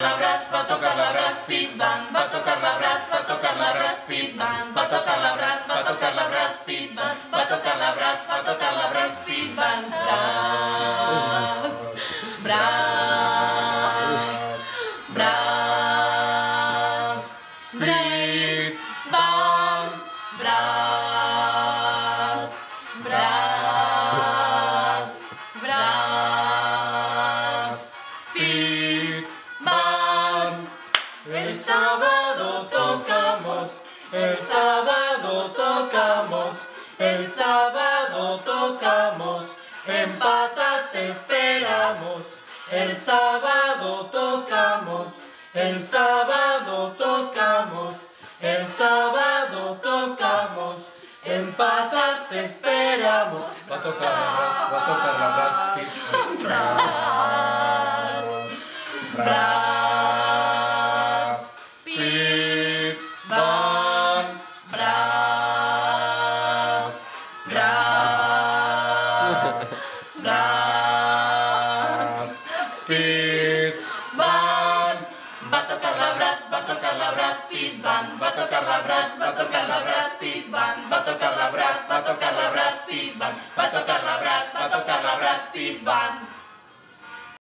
Va a tocar la brass beat band, va a tocar la brass, va a tocar la brass beat band, va a tocar la brass, va a tocar la brass beat band, va a tocar la brass, va a tocar la brass beat band. Brass, brass, brass, beat band, brass, brass, brass, beat band. El sábado tocamos, el sábado tocamos, el sábado tocamos, en Patas te esperamos. El sábado tocamos, el sábado tocamos, el sábado tocamos, en Patas te esperamos. Va a tocar la brass, beat Brass, beat band, brass, brass, brass, beat band. Va a tocar la brass, va a tocar la brass, beat band, va a tocar la brass, va a tocar la brass, beat band, va a tocar la brass, va a tocar la brass, beat band, va a tocar la brass, va a tocar la brass, beat band.